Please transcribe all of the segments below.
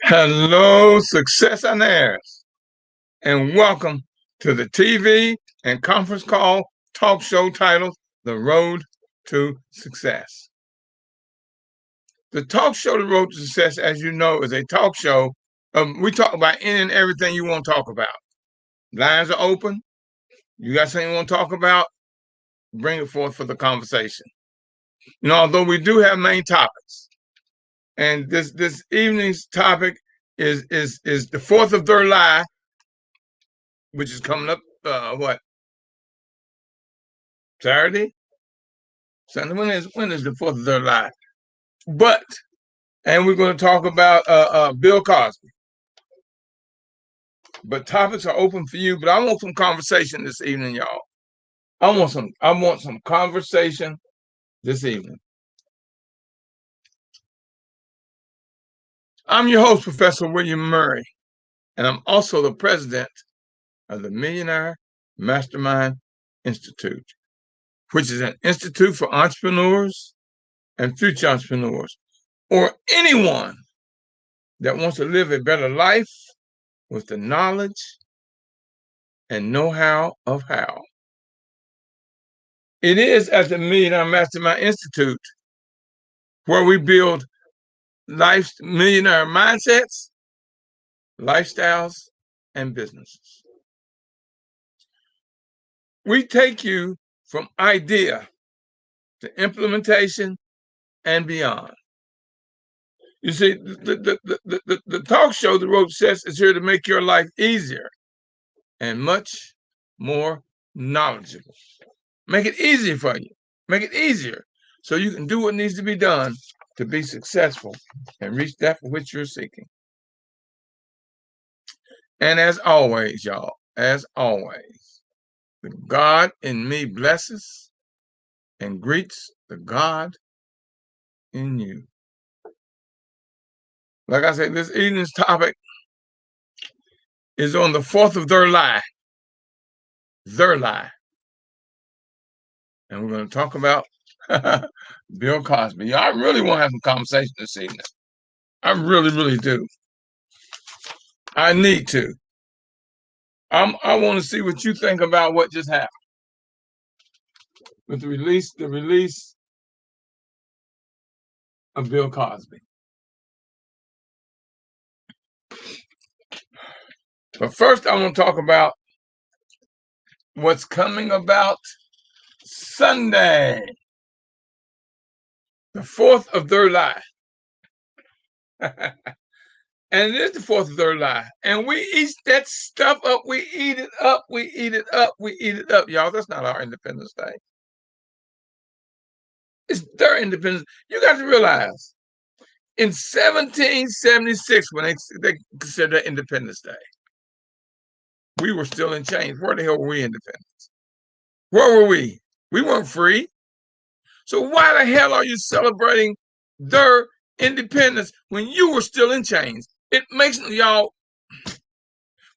Hello, successionaires, and welcome to the TV and conference call talk show titled The Road to Success. The talk show, The Road to Success, as you know, is a talk show. We talk about any and everything you want to talk about. Lines are open. You got something you want to talk about? Bring it forth for the conversation. Although we do have main topics, and this evening's topic is the 4th of July, which is coming up. What, Saturday? Sunday? When is the 4th of July? But and we're going to talk about Bill Cosby. But topics are open for you. But I want some conversation this evening, y'all. I want some conversation this evening. I'm your host, Professor William Murray, and I'm also the president of the Millionaire Mastermind Institute, which is an institute for entrepreneurs and future entrepreneurs, or anyone that wants to live a better life with the knowledge and know-how of how. It is at the Millionaire Mastermind Institute where we build life's millionaire mindsets, lifestyles, and businesses. We take you from idea to implementation and beyond. You see, the talk show, The Road to Success, is here to make your life easier and much more knowledgeable. Make it easy for you. Make it easier so you can do what needs to be done to be successful and reach that for which you're seeking. And as always, y'all, as always, the God in me blesses and greets the God in you. Like I said, this evening's topic is on the 4th of July. And we're going to talk about Bill Cosby. I really want to have some conversation this evening. I really, really do. I need to. I want to see what you think about what just happened with the release of Bill Cosby. But first, I want to talk about what's coming about Sunday, the 4th of July. And it is the 4th of July. And we eat that stuff up. We eat it up. We eat it up. We eat it up, y'all. That's not our Independence Day. It's their independence. You got to realize, in 1776, when they considered Independence Day, we were still in chains. Where the hell were we independent? Where were we? We weren't free. So why the hell are you celebrating their independence when you were still in chains? It makes y'all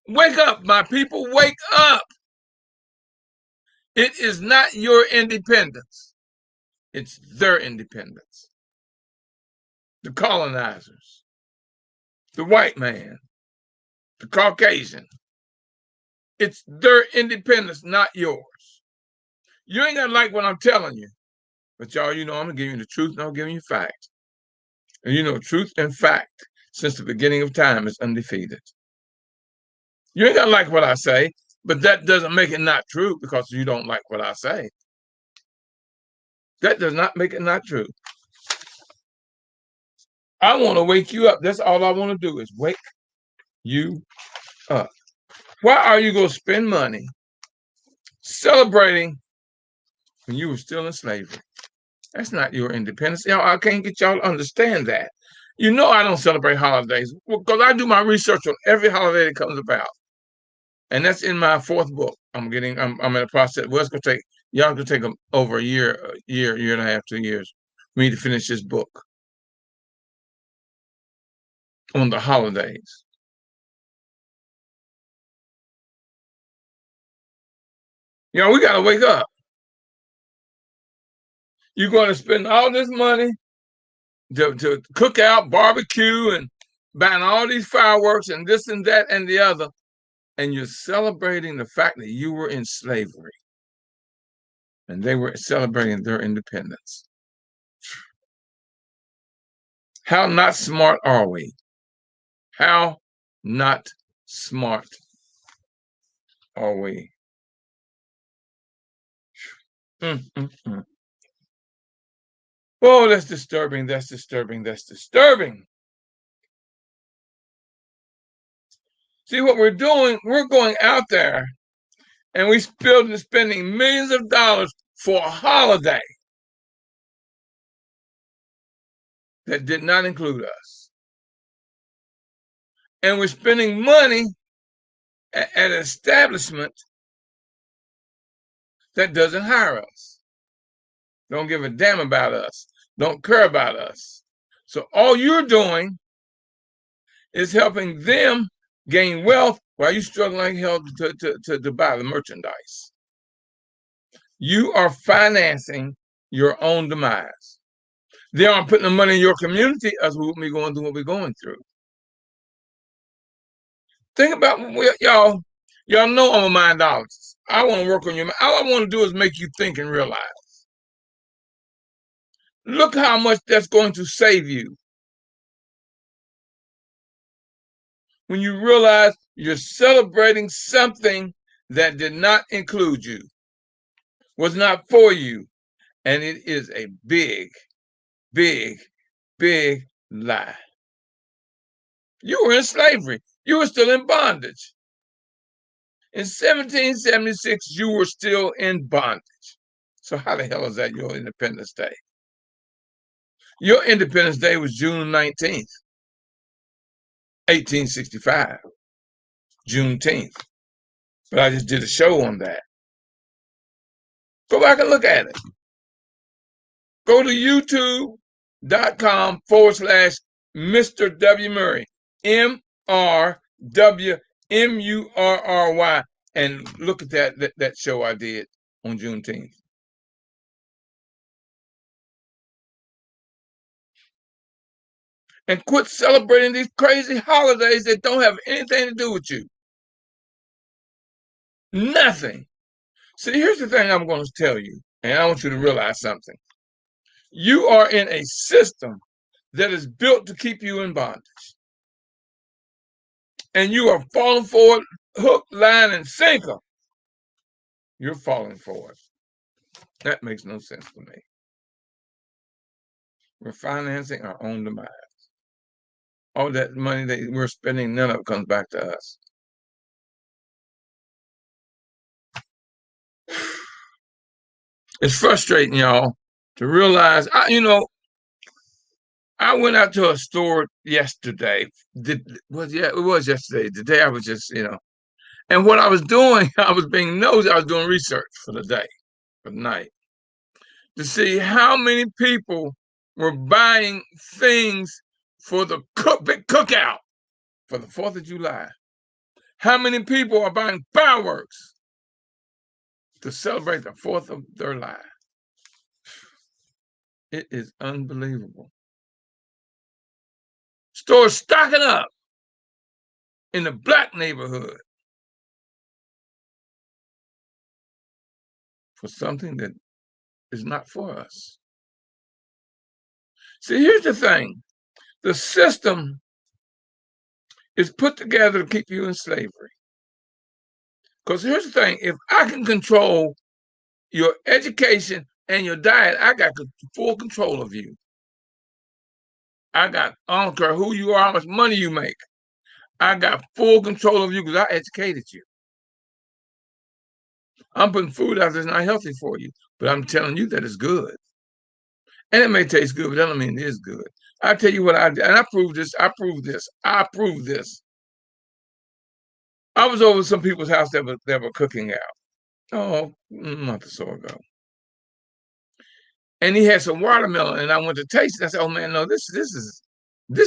wake up, my people, wake up. It is not your independence. It's their independence. The colonizers, the white man, the Caucasian. It's their independence, not yours. You ain't gonna like what I'm telling you, but y'all, I'm gonna give you the truth and I'm giving you fact. And truth and fact, since the beginning of time, is undefeated. You ain't gonna like what I say, but that doesn't make it not true because you don't like what I say. That does not make it not true. I want to wake you up. That's all I want to do is wake you up. Why are you going to spend money celebrating when you were still in slavery? That's not your independence. I can't get y'all to understand that. I don't celebrate holidays because I do my research on every holiday that comes about. And that's in my 4th book. I'm in a process. Well, it's going to take, y'all could take over a year and a half, 2 years for me to finish this book on the holidays. We got to wake up. You're going to spend all this money to cook out, barbecue, buying all these fireworks and this and that and the other, and you're celebrating the fact that you were in slavery and they were celebrating their independence. How not smart are we? How not smart are we? Mm. Oh, that's disturbing. That's disturbing. That's disturbing. See what we're doing? We're going out there and we're spending millions of dollars for a holiday that did not include us. And we're spending money at an establishment that doesn't hire us, don't give a damn about us, don't care about us. So all you're doing is helping them gain wealth while you're struggling like hell to buy the merchandise. You are financing your own demise. They aren't putting the money in your community as we be going through what we're going through. Think about y'all. Y'all know I'm a mindologist. I want to work on your mind. All I want to do is make you think and realize. Look how much that's going to save you when you realize you're celebrating something that did not include you, was not for you, and it is a big, big, big lie. You were in slavery. You were still in bondage. In 1776, you were still in bondage. So how the hell is that your Independence Day? Your Independence Day was June 19th, 1865, Juneteenth. But I just did a show on that. Go back and look at it. Go to youtube.com/Mr. W. Murray, MRWMURRY, and look at that show I did on Juneteenth. And quit celebrating these crazy holidays that don't have anything to do with you. Nothing. See, here's the thing I'm going to tell you, and I want you to realize something. You are in a system that is built to keep you in bondage. And you are falling for it, hook, line, and sinker. You're falling for it. That makes no sense to me. We're financing our own demise. All that money that we're spending, none of it comes back to us. It's frustrating, y'all, to realize, I went out to a store yesterday. It was yesterday. The day I was just, and what I was doing, I was being nosy. I was doing research for the day, for the night, to see how many people were buying things for the big cookout for the 4th of July. How many people are buying fireworks to celebrate the 4th of their life? It is unbelievable. Stores stocking up in the black neighborhood for something that is not for us. See, here's the thing. The system is put together to keep you in slavery. Because here's the thing. If I can control your education and your diet, I got full control of you. I don't care who you are, how much money you make. I got full control of you because I educated you. I'm putting food out that's not healthy for you, but I'm telling you that it's good. And it may taste good, but that don't mean it is good. I tell you what I did, and I proved this. I proved this. I was over some people's house that were cooking out. A month or so ago. And he had some watermelon, and I went to taste it. I said, "Oh man, no, this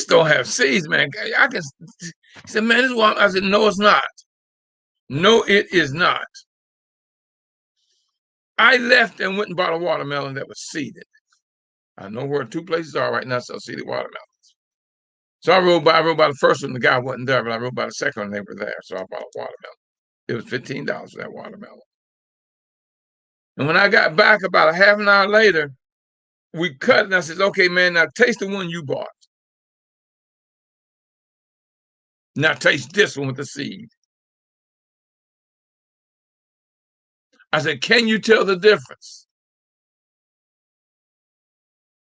don't have seeds, man. I can." He said, "Man, this is watermelon." I said, "No, it's not. No, it is not." I left and went and bought a watermelon that was seeded. I know where 2 places are right now sell seeded watermelons. So I rode by the first one. The guy wasn't there, but I rode by the second one. They were there. So I bought a watermelon. It was $15 for that watermelon. And when I got back about a half an hour later, we cut, and I said, okay, man, now taste the one you bought. Now taste this one with the seed. I said, can you tell the difference?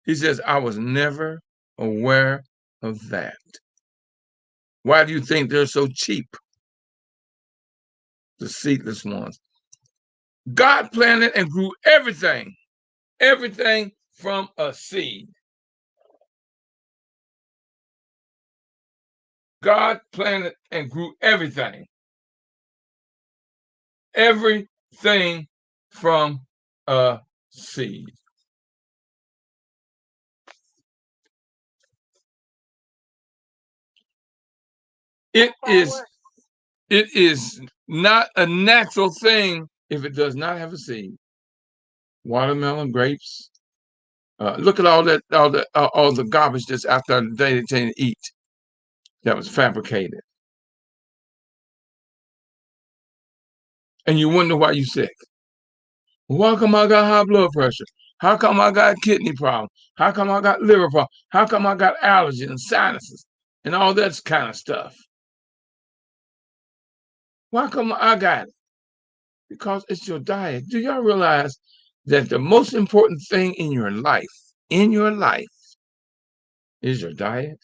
He says, I was never aware of that. Why do you think they're so cheap? The seedless ones. God planted and grew everything from a seed. God planted and grew everything from a seed. It is not a natural thing if it does not have a seed. Watermelon, grapes. Look at all the garbage that's out there today that you eat that was fabricated. And you wonder why you're sick. Why come I got high blood pressure? How come I got kidney problems? How come I got liver problems? How come I got allergies and sinuses and all that kind of stuff? Why come I got it? Because it's your diet. Do y'all realize that the most important thing in your life, is your diet?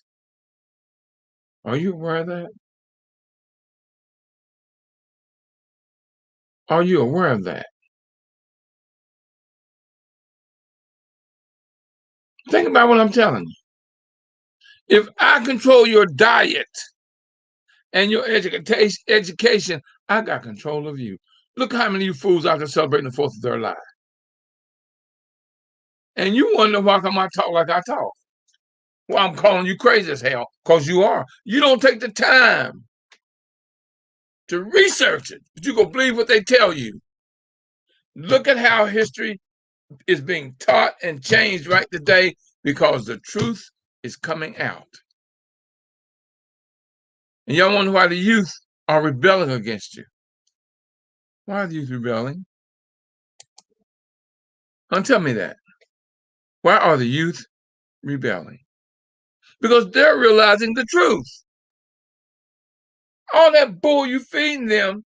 Are you aware of that? Are you aware of that? Think about what I'm telling you. If I control your diet and your education, I got control of you. Look how many of you fools out there celebrating the 4th of July. And you wonder why come I talk like I talk. Well, I'm calling you crazy as hell, because you are. You don't take the time to research it, but you go believe what they tell you. Look at how history is being taught and changed right today because the truth is coming out. And y'all wonder why the youth are rebelling against you. Why are the youth rebelling? Tell me that. Why are the youth rebelling? Because they're realizing the truth. All that bull you feeding them,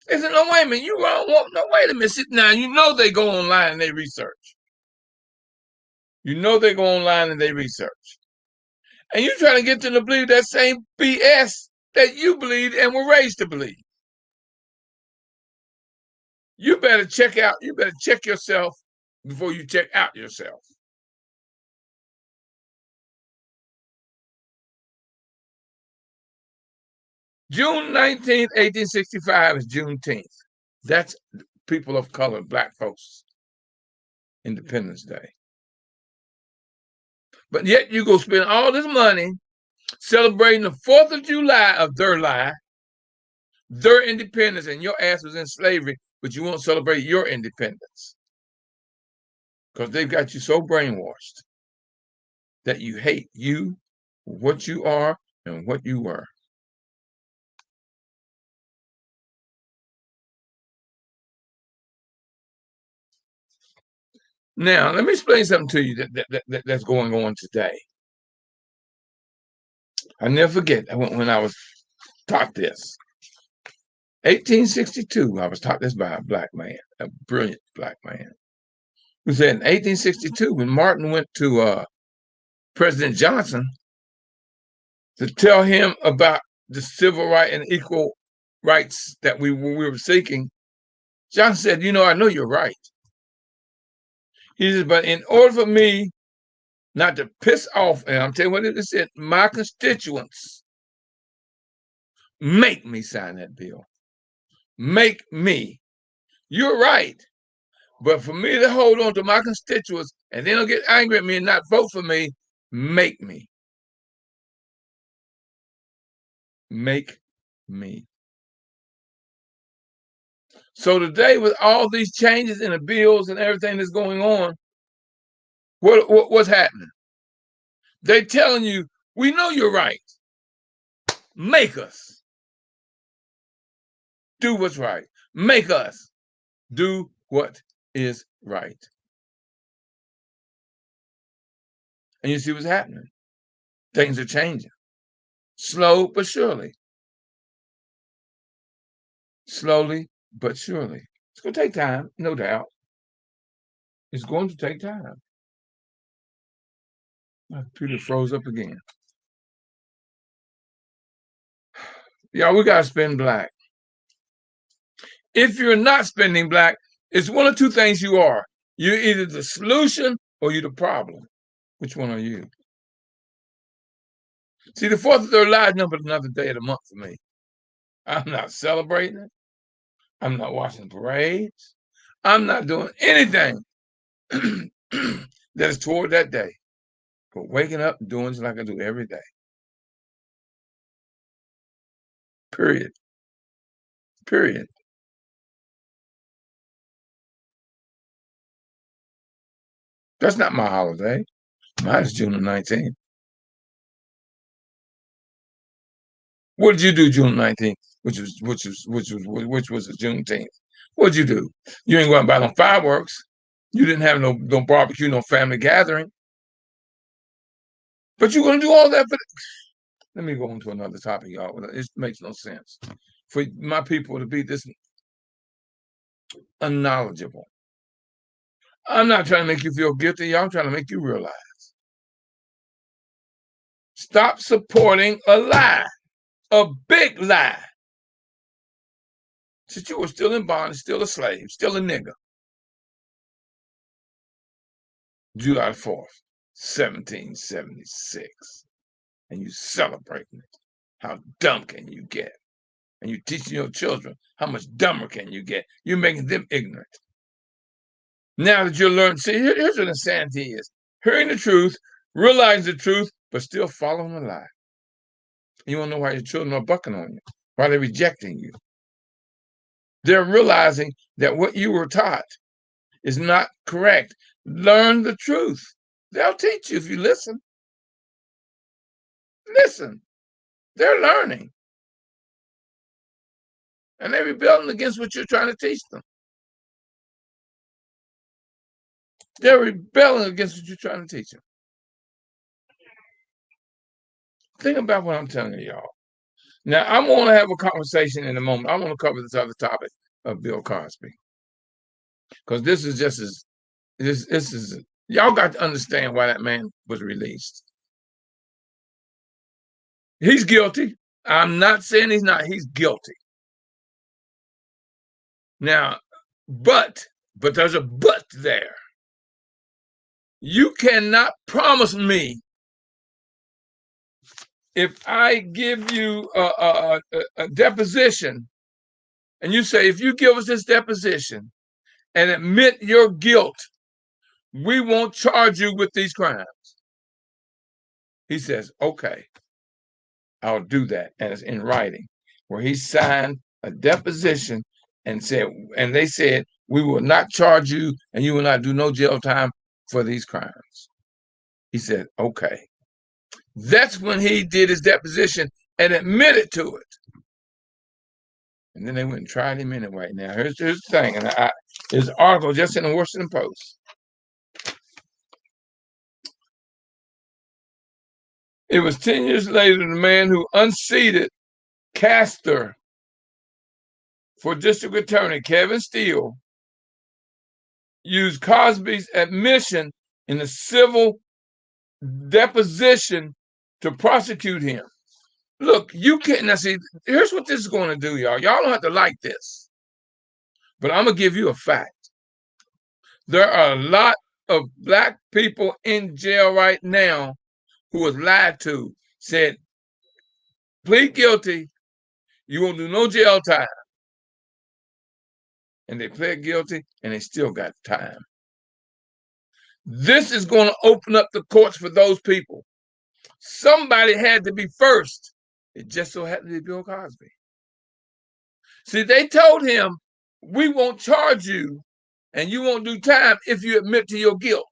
they said, no, wait a minute, you don't want, no, wait a minute, sit down. You know they go online and they research. You know they go online and they research. And you're trying to get them to believe that same BS that you believe and were raised to believe. You better check yourself before you check out yourself. June 19th, 1865 is Juneteenth. That's people of color, black folks, Independence Day. But yet you go spend all this money celebrating the 4th of July of their life, their independence, and your ass was in slavery, but you won't celebrate your independence. Because they've got you so brainwashed that you hate you, what you are, and what you were. Now, let me explain something to you that's going on today. I never forget when I was taught this. 1862, I was taught this by a black man, a brilliant black man, who said in 1862, when Martin went to President Johnson to tell him about the civil right and equal rights that we were seeking, Johnson said, you know, I know you're right. He said, but in order for me not to piss off, and I'm telling you what it said, my constituents, make me sign that bill. Make me. You're right. But for me to hold on to my constituents and then they'll get angry at me and not vote for me, make me. Make me. So today, with all these changes in the bills and everything that's going on, what's happening? They're telling you We know you're right. Make us do what's right. Make us do what is right. And you see what's happening. Things are changing. Slow but surely. Slowly but surely. It's going to take time, no doubt. It's going to take time. My computer froze up again. Y'all, we got to spend black. If you're not spending black, it's one of two things you are. You're either the solution or you're the problem. Which one are you? See, the 4th of July is numbered another day of the month for me. I'm not celebrating it. I'm not watching parades. I'm not doing anything that is toward that day. But waking up and doing it like I do every day. Period. Period. That's not my holiday. Mine is June the 19th. What did you do June 19th, which was the Juneteenth? What did you do? You ain't going to buy no fireworks. You didn't have no barbecue, no family gathering. But you're going to do all that. But let me go on to another topic, y'all. It makes no sense for my people to be this unknowledgeable. I'm not trying to make you feel guilty. Y'all, I'm trying to make you realize. Stop supporting a lie, a big lie. Since you were still in bondage, still a slave, still a nigger. July 4th, 1776. And you celebrating it. How dumb can you get? And you teaching your children how much dumber can you get? You're making them ignorant. Now that you're learning, see, here's what insanity is. Hearing the truth, realizing the truth, but still following the lie. You won't know why your children are bucking on you, why they're rejecting you. They're realizing that what you were taught is not correct. Learn the truth. They'll teach you if you listen. Listen. They're learning. And they're rebelling against what you're trying to teach them. They're rebelling against what you're trying to teach them. Think about what I'm telling y'all. Now, I'm going to have a conversation in a moment. I want to cover this other topic of Bill Cosby. Because this is just as, this is, y'all got to understand why that man was released. He's guilty. I'm not saying he's not. He's guilty. Now, but there's a but there. You cannot promise me if I give you a deposition and you say, if you give us this deposition and admit your guilt, we won't charge you with these crimes. He says, okay, I'll do that. And it's in writing, where he signed a deposition and said, and they said, we will not charge you and you will not do no jail time for these crimes. He said, okay. That's when he did his deposition and admitted to it. And then they went and tried him anyway. Now, here's the thing. And there's an article just in the Washington Post. It was 10 years later, the man who unseated Castor for district attorney, Kevin Steele, used Cosby's admission in a civil deposition to prosecute him. Look, you can't. Now, see, here's what this is going to do, y'all. Y'all don't have to like this, but I'm going to give you a fact. There are a lot of Black people in jail right now who was lied to, said, plead guilty, you won't do no jail time. And they pled guilty, and they still got time. This is going to open up the courts for those people. Somebody had to be first. It just so happened to be Bill Cosby. See, they told him, we won't charge you and you won't do time if you admit to your guilt.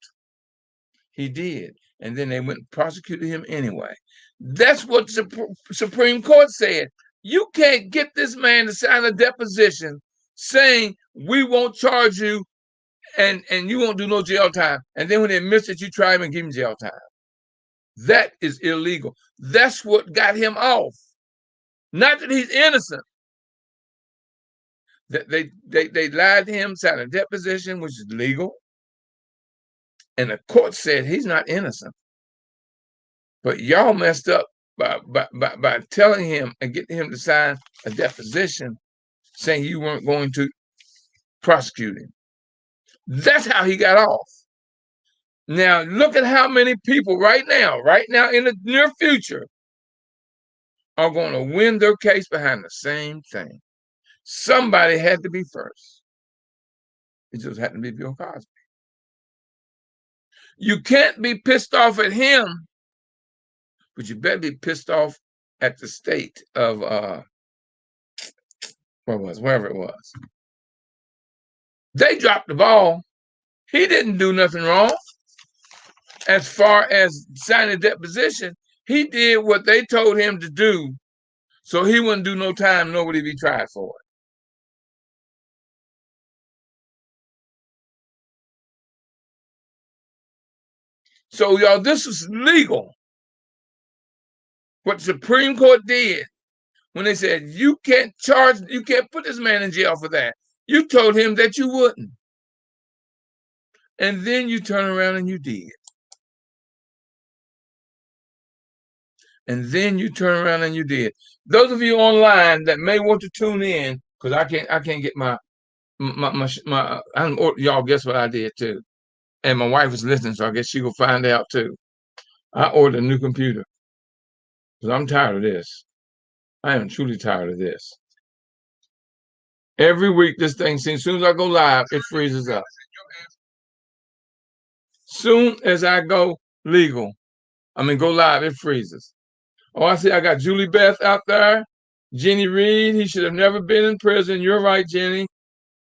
He did. and then they went and prosecuted him anyway. That's what the Supreme Court said. You can't get this man to sign a deposition saying we won't charge you and you won't do no jail time. And then when they miss it, you try him and give him jail time. That is illegal. That's what got him off. Not that he's innocent. That they lied to him, signed a deposition, which is legal. And the court said he's not innocent. But y'all messed up by telling him and getting him to sign a deposition saying you weren't going to prosecute him. That's how he got off. Now, look at how many people right now in the near future, are going to win their case behind the same thing. Somebody had to be first. It just happened to be Bill Cosby. You can't be pissed off at him, but you better be pissed off at the state of wherever it was. They dropped the ball. He didn't do nothing wrong. As far as signing a deposition, he did what they told him to do, so he wouldn't do no time, nor would he be tried for it. So, y'all, this is legal. What the Supreme Court did when they said you can't put this man in jail for that. You told him that you wouldn't. And then you turn around and you did. And then you turn around and you did. Those of you online that may want to tune in, because I can't get my y'all guess what I did too. And my wife was listening, so I guess she will find out too. I ordered a new computer because I'm tired of this. I am truly tired of this. Every week, this thing seems, as soon as I go live, it freezes up. Soon as I go go live, it freezes. Oh, I see I got Julie Beth out there. Jenny Reed, he should have never been in prison. You're right, Jenny.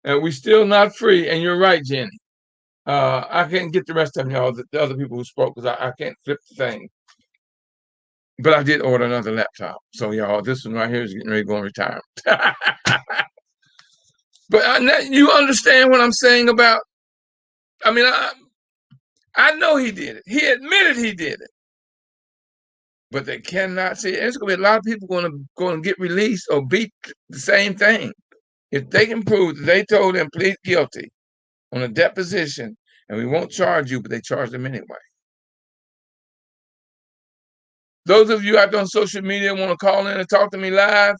And we still not free. And you're right, Jenny. I can't get the rest of them, y'all, the other people who spoke, because I can't flip the thing. But I did order another laptop. So, y'all, this one right here is getting ready to go in retirement. But you understand what I'm saying about, I mean, I know he did it. He admitted he did it. But they cannot see it. There's going to be a lot of people going to get released or beat the same thing. If they can prove that they told him plead guilty on a deposition and we won't charge you, but they charge them anyway. Those of you out there on social media want to call in and talk to me live,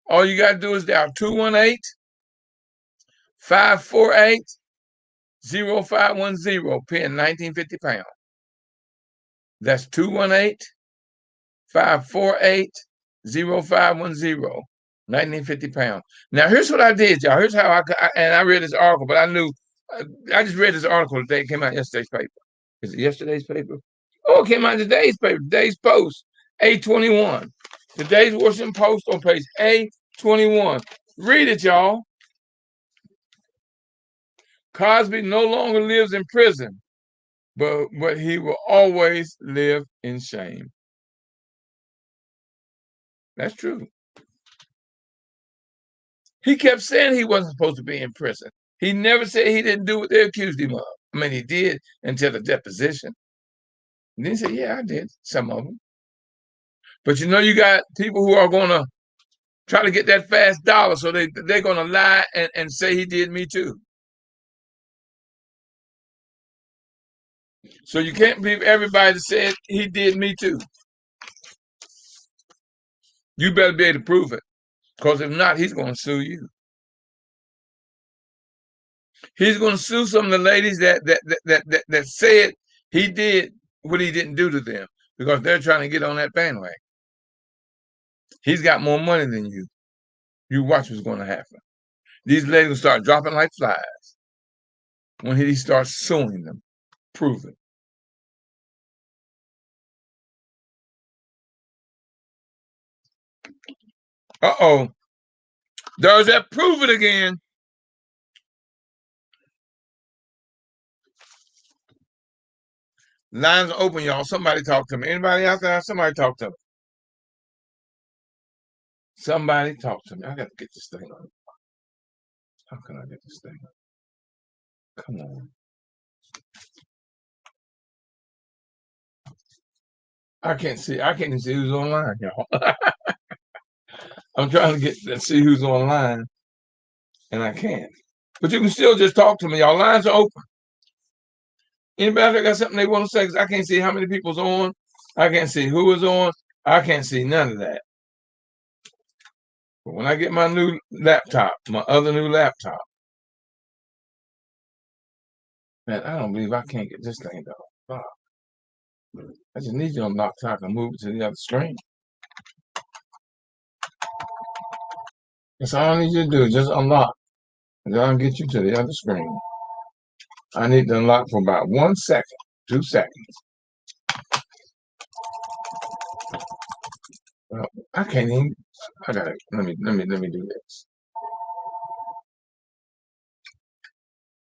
all you got to do is dial 218-548-0510, paying 1950 pounds. That's 218-548-0510, 1950 pounds. Now, here's what I did, y'all. Here's how I read this article, but I knew, I just read this article today. It came out yesterday's paper. Is it yesterday's paper? Oh, it came out today's paper, today's Post, A21. Today's Washington Post on page A21. Read it, y'all. Cosby no longer lives in prison, but he will always live in shame. That's true. He kept saying he wasn't supposed to be in prison. He never said he didn't do what they accused him of. I mean, he did until the deposition. And then he said, yeah, I did, some of them. But you got people who are going to try to get that fast dollar, so they're going to lie and say he did me too. So you can't believe everybody that said he did me too. You better be able to prove it, because if not, he's going to sue you. He's going to sue some of the ladies that said he did what he didn't do to them, because they're trying to get on that bandwagon. He's got more money than you. You watch what's going to happen. These ladies will start dropping like flies when he starts suing them. Prove it. Uh-oh. There's that prove it again. Lines are open, y'all. Somebody talk to me. Anybody out there? Somebody talk to me. Somebody talk to me. I got to get this thing on. How can I get this thing on? Come on. I can't see. I can't even see who's online, y'all. I'm trying to see who's online, and I can't. But you can still just talk to me. Y'all lines are open. Anybody got something they want to say? Because I can't see how many people's on. I can't see who is on. I can't see none of that. But when I get my new laptop, my other new laptop, man, I don't believe I can't get this thing to unlock. I just need you to unlock so I can move it to the other screen. That's all I need you to do. Just unlock. And then I'll get you to the other screen. I need to unlock for about 1 second, 2 seconds. Well, I can't even. I gotta let me do this.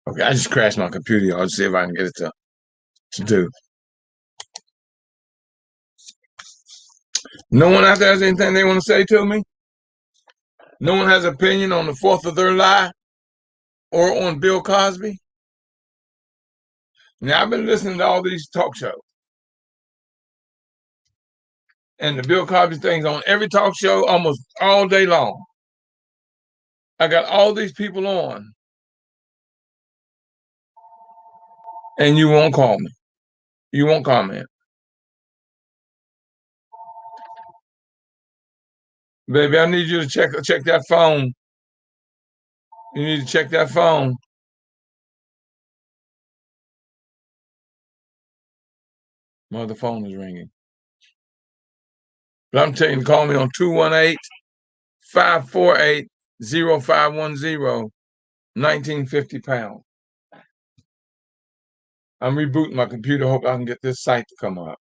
Okay, I just crashed my computer. I'll see if I can get it to do. No one out there has anything they want to say to me? No one has an opinion on the 4th of their lie or on Bill Cosby? Now, I've been listening to all these talk shows. And the Bill Cosby thing's on every talk show almost all day long. I got all these people on. And you won't call me. You won't comment. Baby, I need you to check that phone. You need to check that phone. Mother phone is ringing. But I'm telling you to call me on 218-548-0510, 1950 pound. I'm rebooting my computer. Hope I can get this site to come up.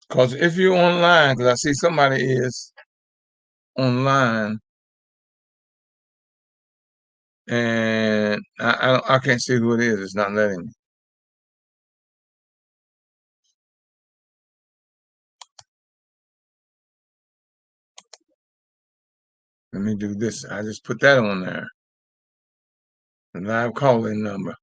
Because if you're online, because I see somebody is online, and I can't see who it is. It's not letting me. Let me do this. I just put that on there. The live call-in number.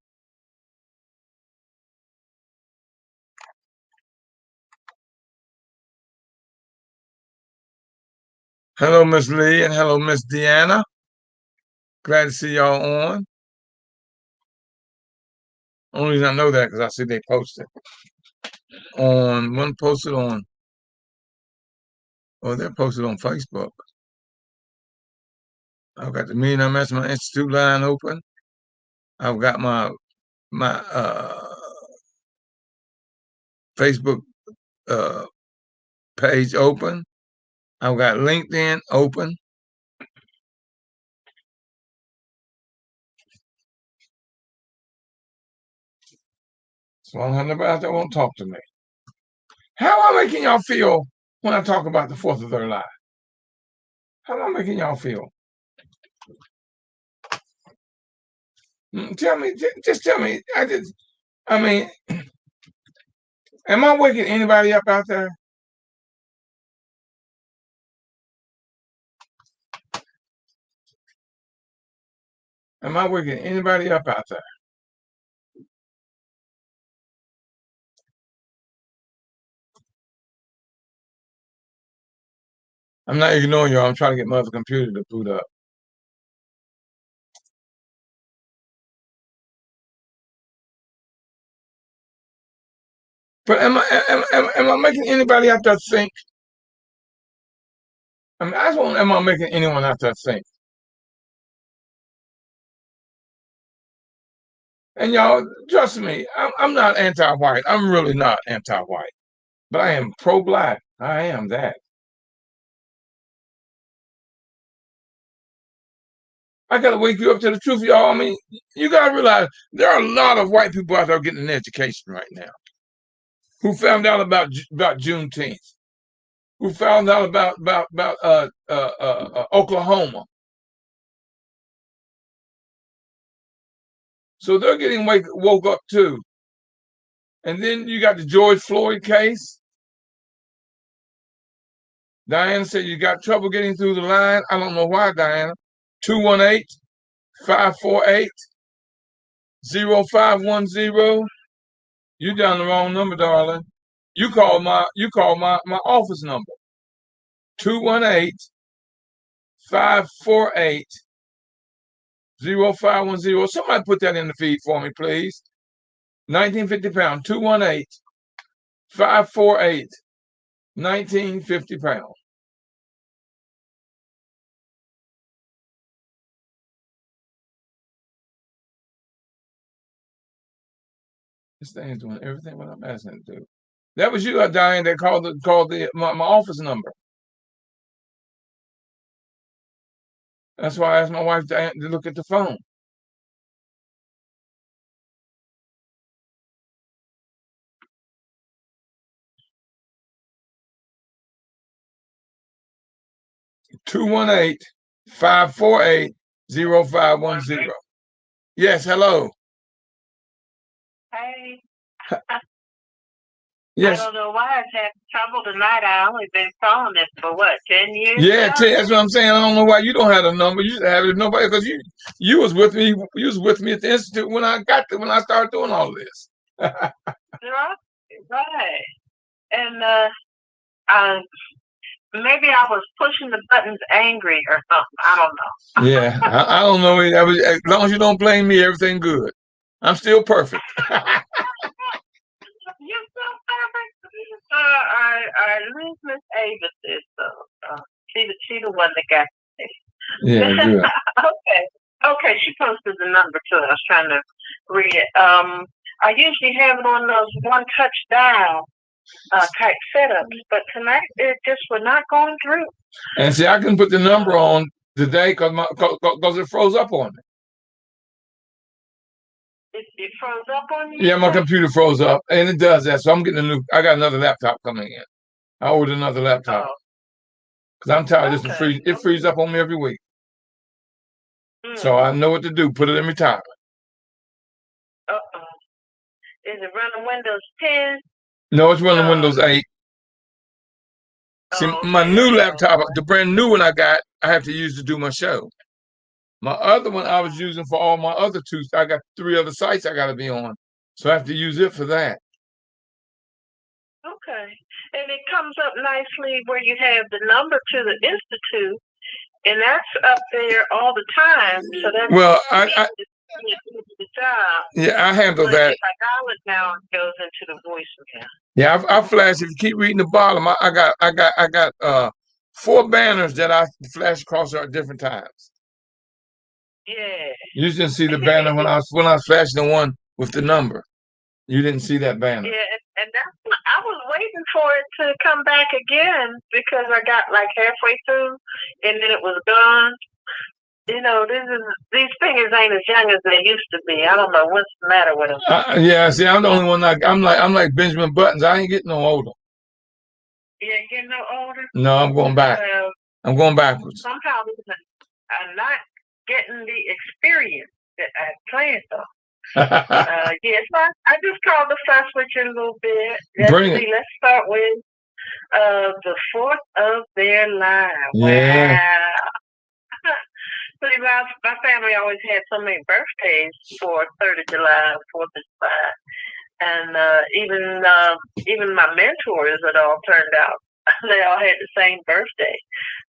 Hello, Miss Lee, and hello, Miss Deanna. Glad to see y'all on. Only reason I know that because I see they posted on one posted on. Oh, they're posted on Facebook. I've got the Millionaire Mastermind Institute line open. I've got my Facebook page open. I've got LinkedIn open. So I don't have nobody out there won't talk to me. How am I making y'all feel when I talk about the 4th of their life? How am I making y'all feel? Tell me, just tell me. I mean, am I waking anybody up out there? Am I waking anybody up out there? I'm not ignoring you. I'm trying to get my other computer to boot up. But am I making anybody out there think? I mean, I just want, am I making anyone out there think? And y'all, trust me, I'm not anti-white. I'm really not anti-white. But I am pro-black. I am that. I gotta wake you up to the truth, y'all. I mean, you gotta realize there are a lot of white people out there getting an education right now who found out about Juneteenth. who found out about Oklahoma. So they're getting woke up too. And then you got the George Floyd case. Diana said you got trouble getting through the line. I don't know why, Diana. 218-548-0510. You down the wrong number, darling. You call my office number. 218-548-0510. Somebody put that in the feed for me, please. 1950 pound. 218-548-1950 pound. This thing is doing everything what I'm asking it to do. That was you, Diane, that called my office number. That's why I asked my wife to look at the phone. (218-548-0510). Yes, hello. Hey. Yes. I don't know why I've had trouble tonight. I only been calling this for what, 10 years? Yeah, that's what I'm saying. I don't know why you don't have a number. You should have it. Nobody, because you was with me. You was with me at the institute when I started doing all this. Right. And maybe I was pushing the buttons angry or something. I don't know. Yeah, I don't know. As long as you don't blame me, everything good. I'm still perfect. You're so perfect. I lose Miss Avis is she the one that got me. Yeah, good. Okay, she posted the number too. I was trying to read it. I usually have it on those one touch dial type setups, but tonight it just was not going through. And see, I can put the number on today because it froze up on me. It froze up on you? Yeah, my computer froze up, and it does that. So I'm getting I got another laptop coming in. I ordered another laptop because I'm tired of this. It freezes up on me every week. So I know what to do. Put it in retirement. Is it running Windows 10? No, it's running Windows 8. See, my new laptop, the brand new one I got, I have to use to do my show. My other one I was using for all my other two. I got 3 other sites I got to be on. So I have to use it for that. Okay. And it comes up nicely where you have the number to the institute, and that's up there all the time. So that's I handle that. If I dial it now, it goes into the voicemail. Yeah, I flash. If you keep reading the bottom, I got 4 banners that I flash across at different times. Yeah. You didn't see the banner when I was flashing the one with the number. You didn't see that banner. Yeah, and that's I was waiting for it to come back again because I got like halfway through, and then it was gone. You know, these fingers ain't as young as they used to be. I don't know what's the matter with them. Yeah, see, I'm the only one. I'm like Benjamin Buttons. I ain't getting no older. You ain't getting no older? No, I'm going back. I'm going backwards. Somehow I'm not getting the experience that I planned on. Yes, I just called to fuss with you a little bit. Let's start with the 4th of their lives. Yeah. Wow. See, my family always had so many birthdays for 3rd of July, 4th of July. And even my mentors, it all turned out, they all had the same birthday.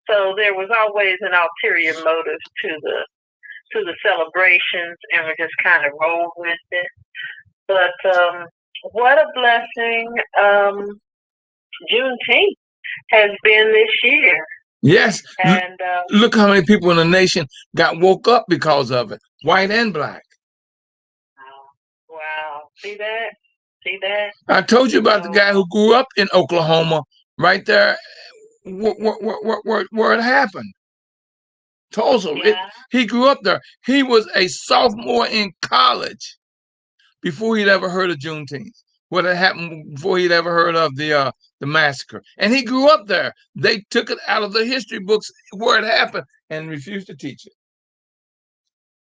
So there was always an ulterior motive to the celebrations, and we just kind of rolled with it. But what a blessing Juneteenth has been this year. Yes, and look how many people in the nation got woke up because of it, white and black. Wow, see that? I told you about the guy who grew up in Oklahoma, right there, where it happened. Tulsa. Yeah. He grew up there. He was a sophomore in college before he'd ever heard of Juneteenth. What had happened before he'd ever heard of the the massacre. And he grew up there. They took it out of the history books where it happened and refused to teach it.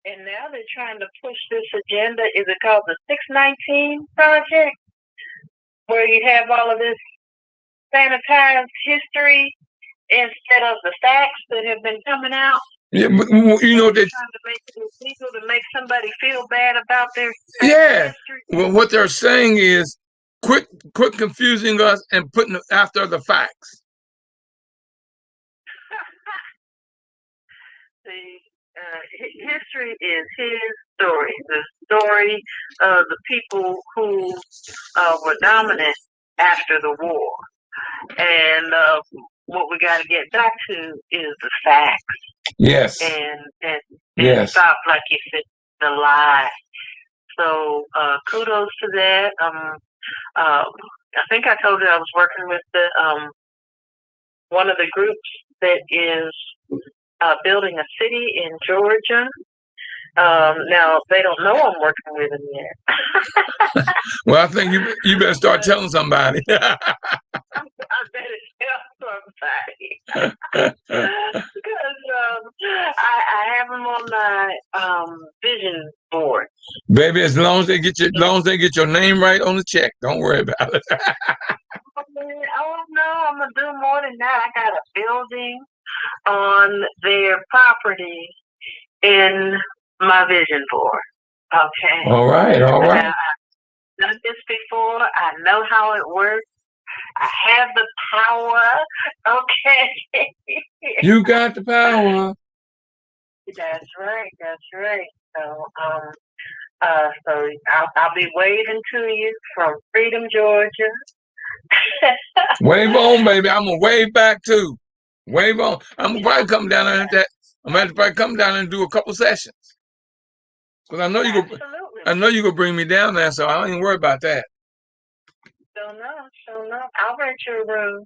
And now they're trying to push this agenda. Is it called the 619 Project? Where you have all of this sanitized history instead of the facts that have been coming out. Yeah, but you know they're trying to make it illegal to make somebody feel bad about their history. Well, what they're saying is quit confusing us and putting after the facts. History is his story, the story of the people who were dominant after the war. And what we got to get back to is the facts. Yes. And stop, like you said, the lie. So kudos to that. I think I told you I was working with the one of the groups that is building a city in Georgia. Now they don't know I'm working with them yet. Well, I think you better start telling somebody. I better tell somebody because I have them on my vision board. Baby, as long as they get your name right on the check, don't worry about it. Oh no, I'm gonna do more than that. I got a building on their property in my vision board. Okay. All right. Now, I've done this before. I know how it works. I have the power. Okay. You got the power. That's right. So so I'll be waving to you from Freedom, Georgia. Wave on, baby. I'm gonna wave back too. Wave on. I'm gonna probably come down there and do a couple sessions. Because I know you gonna bring me down there, so I don't even worry about that. So no. I'll rent you a room.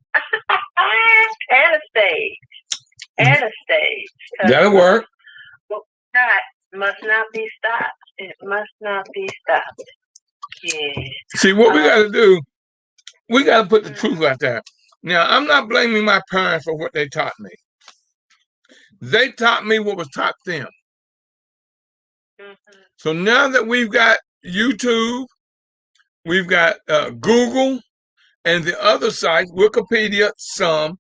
and a stage. That'll work. That must not be stopped. It must not be stopped. Yeah. See, what we gotta do, we gotta put the truth out there. Now, I'm not blaming my parents for what they taught me. They taught me what was taught them. Mm-hmm. So now that we've got YouTube, we've got Google, and the other sites, Wikipedia, some,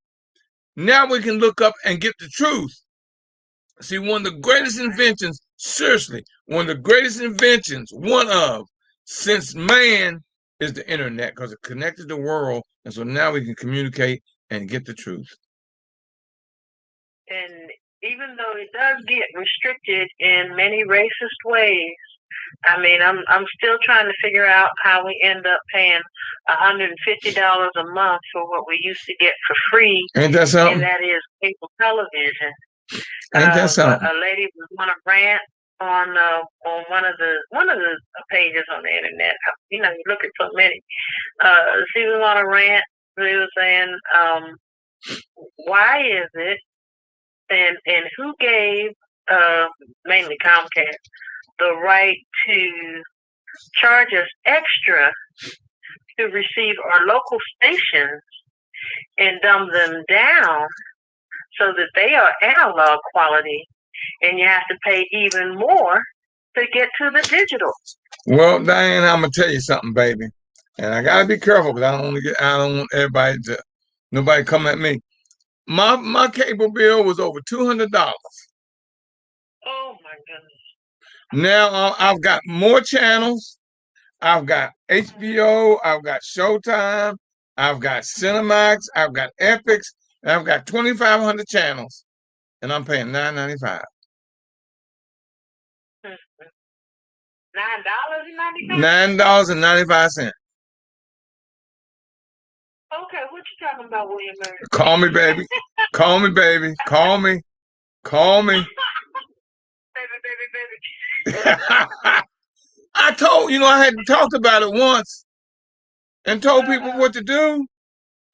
now we can look up and get the truth. See, one of the greatest inventions, seriously, one of the greatest inventions, since man is the internet, because it connected the world, and so now we can communicate and get the truth. And even though it does get restricted in many racist ways, I mean, I'm still trying to figure out how we end up paying $150 a month for what we used to get for free. Ain't that something? And that is cable television. Ain't that something? A lady was on a rant on one of the pages on the internet. You know, you look at so many. She was on a rant. She was saying, why is it, and who gave mainly Comcast the right to charge us extra to receive our local stations and dumb them down so that they are analog quality, and you have to pay even more to get to the digital. Well, Diane, I'm gonna tell you something, baby, and I gotta be careful because I don't want nobody come at me. My cable bill was over $200. Oh my goodness! Now I've got more channels. I've got HBO. I've got Showtime. I've got Cinemax. I've got Epix. And I've got 2,500 channels, and I'm paying $9.95. $9.95. Okay, what you talking about, William Murray? Call me, baby. Call me, baby. Call me. Call me. baby. I had talked about it once and told people what to do.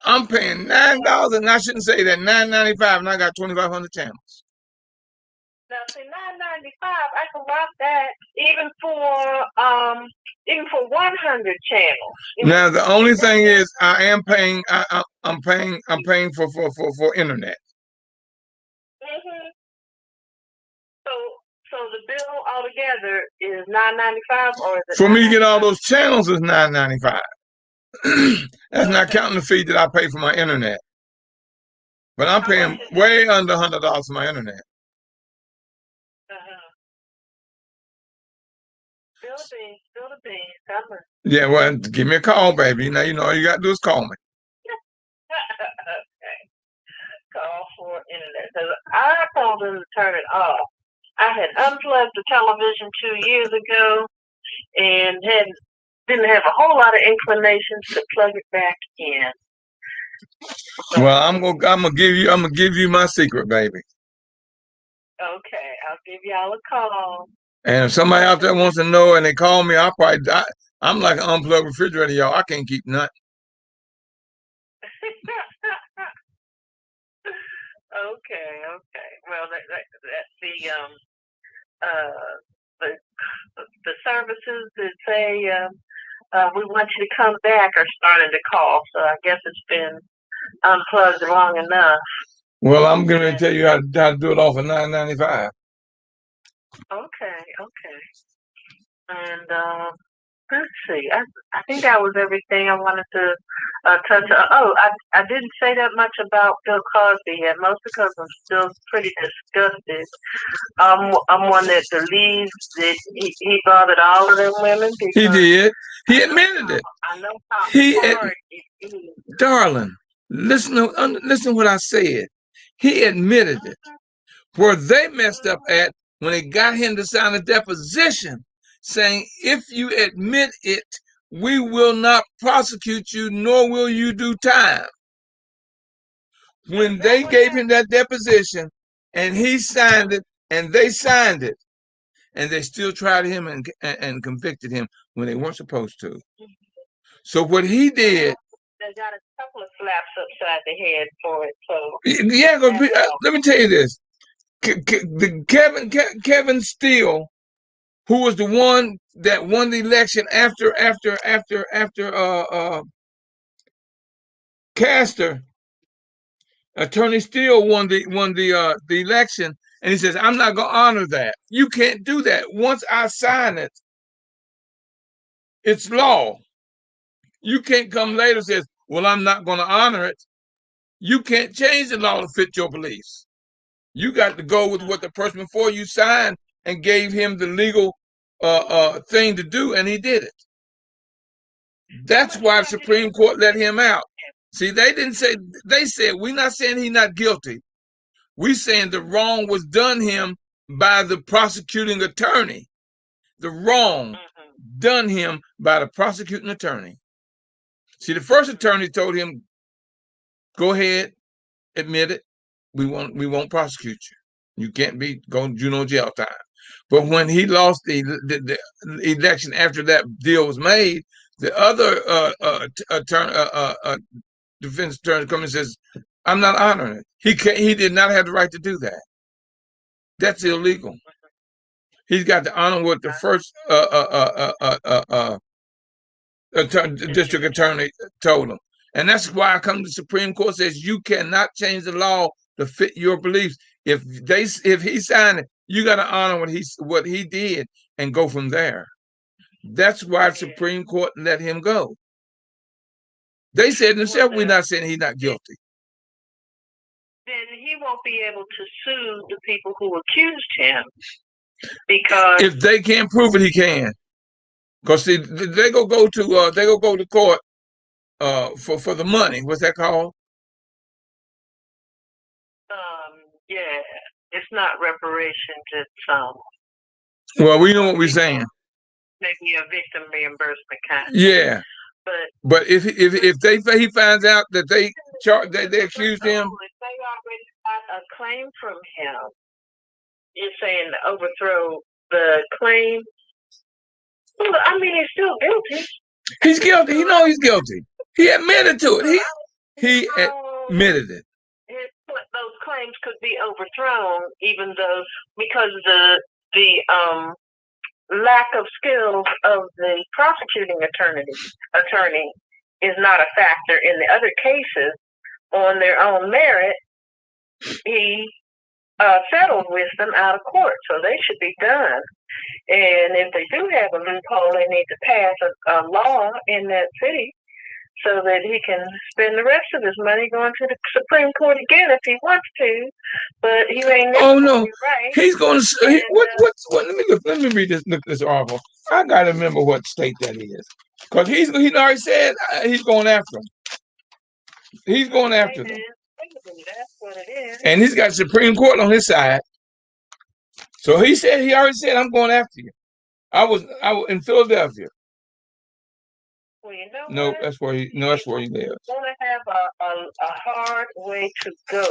I'm paying $9, and I shouldn't say that, $9.95, and I got 2,500 channels. Now, see, I can watch that even for 100 channels. Now the only thing is, I am paying. I'm paying for internet. Mm-hmm. So the bill altogether is $9.95, or is it for me to get all those channels is $9.95. That's not counting the fee that I pay for my internet. But I'm paying way under $100 for my internet. Spill the beans. Yeah, well, give me a call, baby. Now you know all you got to do is call me. Okay. Call for internet. Because I told them to turn it off. I had unplugged the television 2 years ago and didn't have a whole lot of inclinations to plug it back in. Well, I'm gonna give you my secret, baby. Okay, I'll give y'all a call. And if somebody out there wants to know and they call me, I'm like an unplugged refrigerator, y'all. I can't keep nothing. Okay. Well, that's the services that say we want you to come back are starting to call. So I guess it's been unplugged long enough. Well, I'm going to tell you how to do it off of $9.95. Okay. And let's see. I think that was everything I wanted to touch on. Oh, I didn't say that much about Bill Cosby yet, mostly because I'm still pretty disgusted. I'm one that believes that he bothered all of them women. He did. He admitted it. I know how hard it is. Darling, listen to what I said. He admitted it. Where they messed up at when they got him to sign a deposition saying, if you admit it, we will not prosecute you, nor will you do time. When they gave him that deposition and he signed it and they signed it, and they still tried him and convicted him when they weren't supposed to. So what he did, they got a couple of slaps upside the head for it. So yeah, let me tell you this: Kevin Steele, who was the one that won the election after Castor, Attorney Steele won the election, and he says, "I'm not going to honor that. You can't do that. Once I sign it, it's law. You can't come later and say, well, I'm not going to honor it. You can't change the law to fit your beliefs. You got to go with what the person before you signed and gave him the legal thing to do, and he did it. That's why the Supreme Court let him out. See, they said, we're not saying he's not guilty. We're saying the wrong was done him by the prosecuting attorney. The wrong done him by the prosecuting attorney. See, the first attorney told him, go ahead, admit it. We won't prosecute you. You can't be going to no jail time. But when he lost the election after that deal was made, the other defense attorney comes and says, "I'm not honoring it. He did not have the right to do that. That's illegal. He's got to honor what the first district attorney told him." And that's why I come to the Supreme Court says you cannot change the law to fit your beliefs. If he signed it, you got to honor what he did and go from there. That's why the Supreme Court let him go. They said themselves, we're not saying he's not guilty. Then he won't be able to sue the people who accused him, because if they can't prove it, he can. Because see, they go to court for the money. What's that called? Yeah, it's not reparations. It's well, we know what we're saying. Maybe a victim reimbursement kind. Yeah. But if he finds out that they accused him, if they already got a claim from him, you're saying overthrow the claim. Well, I mean, he's still guilty. He's guilty. He knows he's guilty. He admitted to it. He admitted it. Those claims could be overthrown, even though because the lack of skills of the prosecuting attorney is not a factor in the other cases. On their own merit, he settled with them out of court, so they should be done. And if they do have a loophole, they need to pass a law in that city so that he can spend the rest of his money going to the Supreme Court again if he wants to. But he ain't never no, right. He's going to. What? Let me read this. Look this article. I got to remember what state that is, because he already said he's going after him. He's going after them. That's what it is. And he's got Supreme Court on his side. So he already said, I'm going after you. I was in Philadelphia. Well, you know no, what? that's where he lives. You're going to have a hard way to go.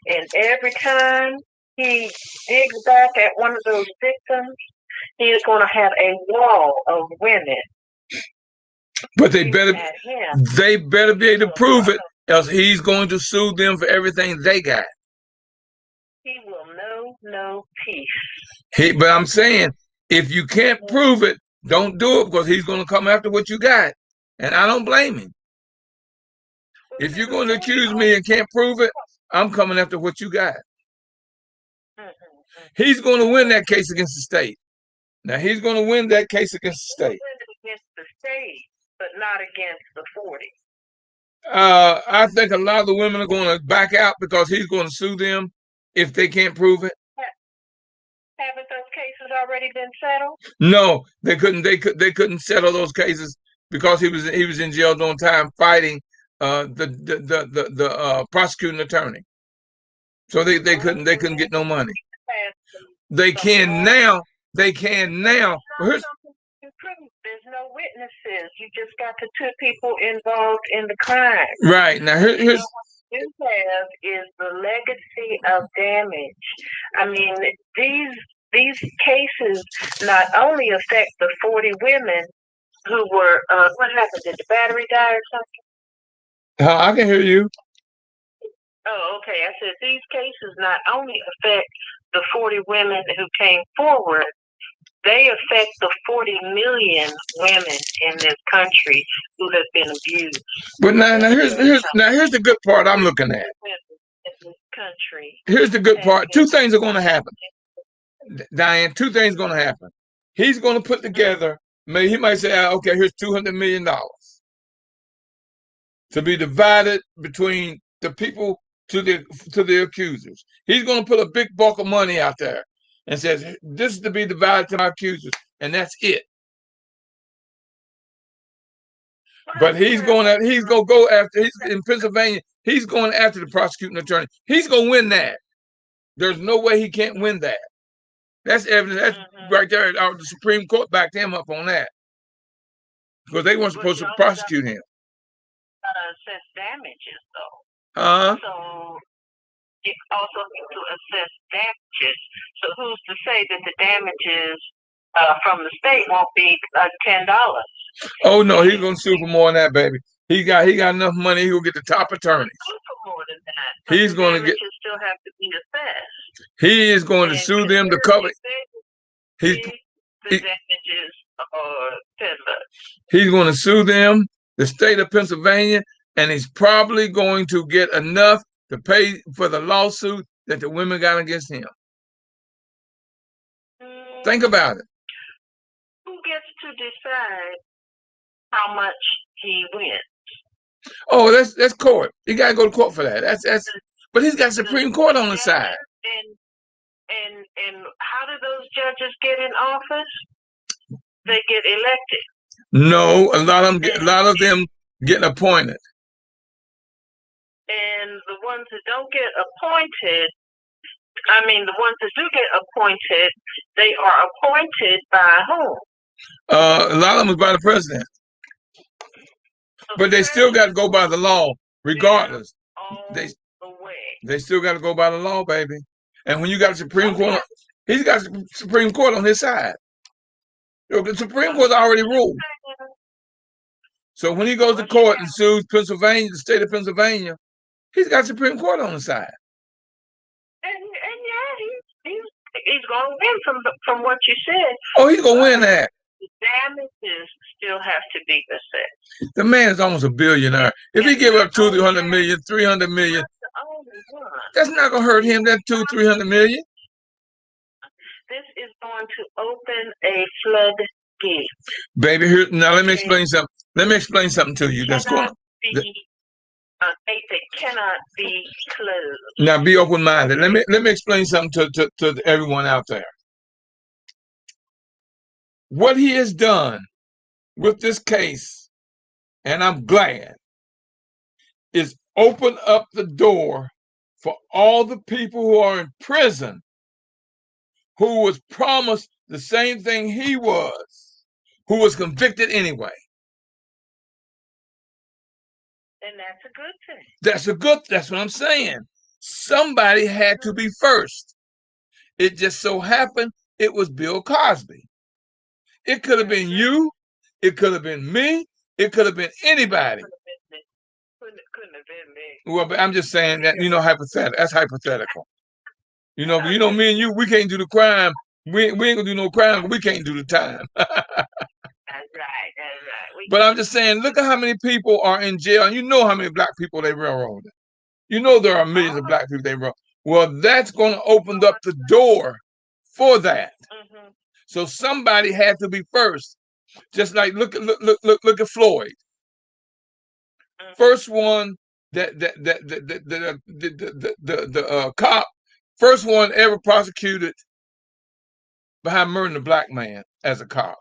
And every time he digs back at one of those victims, he's going to have a wall of women. But they better be able to prove it, else he's going to sue them for everything they got. He will know no peace. But I'm saying, if you can't prove it, don't do it, because he's going to come after what you got. And I don't blame him. If you're going to accuse me and can't prove it, I'm coming after what you got. He's going to win that case against the state. Now, he's going to win that case against the state. Against the state, but not against the 40. I think a lot of the women are going to back out because he's going to sue them if they can't prove it. Haven't those cases already been settled? No, they couldn't. They couldn't settle those cases because he was in jail during time fighting the prosecuting attorney. So they couldn't get no money. They can now. There's no witnesses. You just got the two people involved in the crime. Right. Now here's what you have is the legacy of damage. I mean, these cases not only affect the 40 women who were what happened? Did the battery die or something? I can hear you. Oh, okay. I said these cases not only affect the 40 women who came forward, they affect the 40 million women in this country who have been abused. But now here's the good part I'm looking at. In this country. Here's the good part. Two things are going to happen, Diane. Two things are going to happen. He's going to put together. He might say, okay, here's $200 million to be divided between the people to the accusers. He's going to put a big bulk of money out there and says, this is to be divided to my accusers, and that's it. But he's going to go after. He's in Pennsylvania. He's going after the prosecuting attorney. He's going to win that. There's no way he can't win that. That's evidence. That's right there. The Supreme Court backed him up on that because they weren't supposed to prosecute him. Assess damages, though. So you also need to assess damages. So who's to say that the damages from the state won't be $10? Oh no, he's gonna sue for more than that, baby. He got enough money. He'll get the top attorneys. For more than that. He's going to get. Still have to be assessed. He is going to sue them to cover. The damages are $10. He's going to sue them, the state of Pennsylvania, and he's probably going to get enough to pay for the lawsuit that the women got against him. Think about it. Who gets to decide how much he wins? Oh, that's court. You got to go to court for that. That's. But he's got Supreme Court on his side. And how do those judges get in office? They get elected. No, a lot of them get appointed. And the ones that don't get appointed, the ones that do get appointed, they are appointed by whom? A lot of them is by the president. But they still got to go by the law, regardless. They still got to go by the law, baby. And when you got the Supreme Court, he's got the Supreme Court on his side. The Supreme Court already ruled. So when he goes to court and sues Pennsylvania, the state of Pennsylvania, he's got Supreme Court on his side. And yeah, he's he's going to win from what you said. Oh, he's going to win that. The damages still have to be assessed. The man is almost a billionaire. If he give up 200 million, 300 million, that's not going to hurt him. That's 200-300 million. This is going to open a floodgate. Baby, here now. Let me explain something. Let me explain something to you. That's going. They cannot be closed. Now, be open-minded. Let me explain something to everyone out there. What he has done with this case, and I'm glad, is open up the door for all the people who are in prison who was promised the same thing he was, who was convicted anyway. And that's a good thing. That's what I'm saying. Somebody had to be first. It just so happened it was Bill Cosby. It could have been you. It could have been me. It could have been anybody. Couldn't have been me. Well, but I'm just saying that, hypothetical. That's hypothetical. Me and you, we can't do the crime. We ain't gonna do no crime, but we can't do the time. That's right. But I'm just saying, look at how many people are in jail. And you know how many black people they railroaded. You know there are millions of black people they railroaded. Well, that's going to open up the door for that. Mm-hmm. So somebody had to be first. Just like look at Floyd. Mm-hmm. First one the cop, first one ever prosecuted behind murdering a black man as a cop.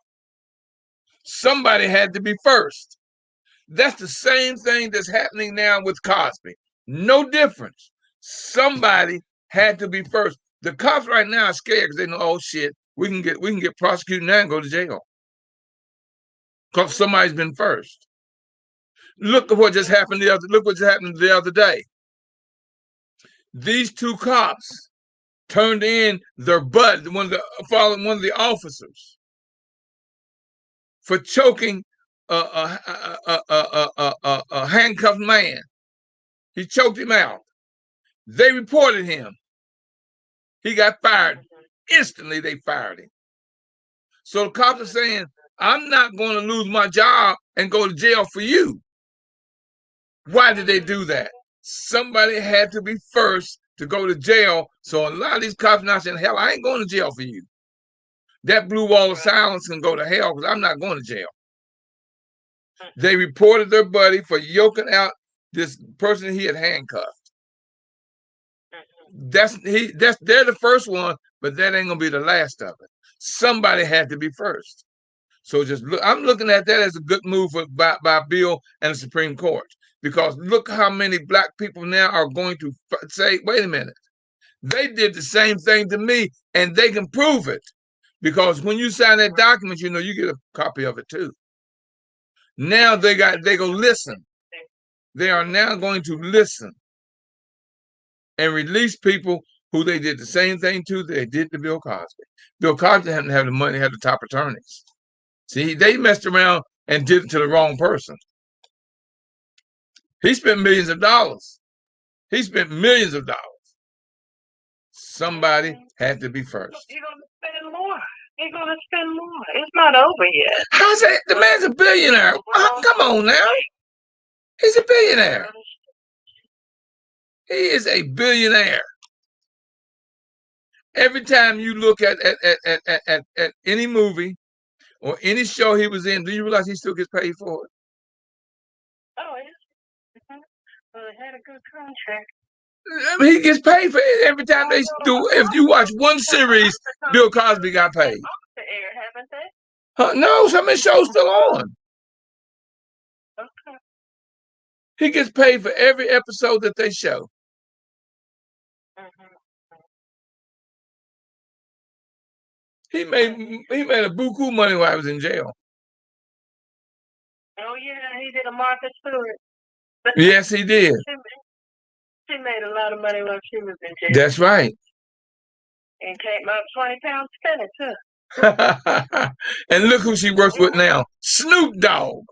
Somebody had to be first. That's the same thing that's happening now with Cosby. No difference. Somebody had to be first. The cops right now are scared because they know, oh shit, we can get prosecuted now and go to jail because somebody's been first. Look at what just happened the other day. These two cops turned in their butt, one of the officers, for choking a handcuffed man. He choked him out. They reported him. He got fired. Instantly, they fired him. So the cops are saying, I'm not going to lose my job and go to jail for you. Why did they do that? Somebody had to be first to go to jail. So a lot of these cops now saying, hell, I ain't going to jail for you. That blue wall of silence can go to hell because I'm not going to jail. They reported their buddy for yoking out this person he had handcuffed. They're the first one, but that ain't gonna be the last of it. Somebody had to be first. So just look, I'm looking at that as a good move by Bill and the Supreme Court, because look how many black people now are going to say, wait a minute, they did the same thing to me and they can prove it. Because when you sign that document, you get a copy of it too. Now they go listen. They are now going to listen and release people who they did the same thing to that they did to Bill Cosby. Bill Cosby didn't have the money, had the top attorneys. See, they messed around and did it to the wrong person. He spent millions of dollars. Somebody had to be first. You're going to spend more. It's not over yet. How's that? The man's a billionaire. Come on now. He's a billionaire. He is a billionaire. Every time you look at any movie or any show he was in, do you realize he still gets paid for it? Oh, yeah. Well, they had a good contract. I mean, he gets paid for it every time they do. If you watch one series, Bill Cosby got paid. The air, haven't they? No, some of his shows still on. Okay. He gets paid for every episode that they show. He made a buku money while I was in jail. Oh yeah, he did a Martha Stewart. Yes, he did. She made a lot of money while she was in jail. That's right. And came up 20 pounds spinach too. And look who she works with now, Snoop Dogg.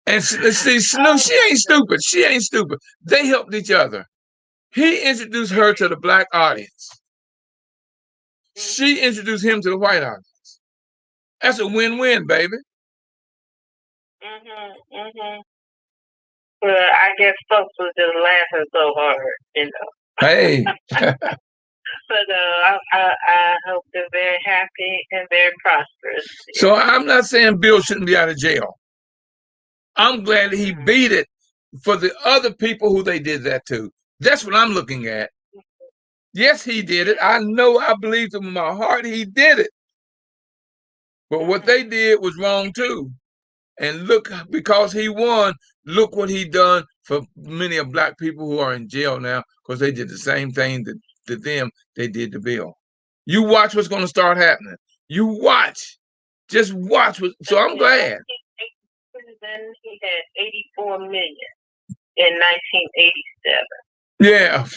And see, Snoop, she ain't stupid. They helped each other. He introduced her to the black audience. She introduced him to the white audience. That's a win-win, baby. Well, I guess folks was just laughing so hard, you know. Hey. But I hope they're very happy and very prosperous. So I'm not saying Bill shouldn't be out of jail. I'm glad that he beat it for the other people who they did that to. That's what I'm looking at. Yes, he did it. I know, I believe in my heart he did it. But what they did was wrong too. And look, because he won, look what he done for many of black people who are in jail now because they did the same thing to them they did to Bill. You watch what's going to start happening. You watch. Just watch. So I'm glad. Then he had 84 million in 1987. Yeah.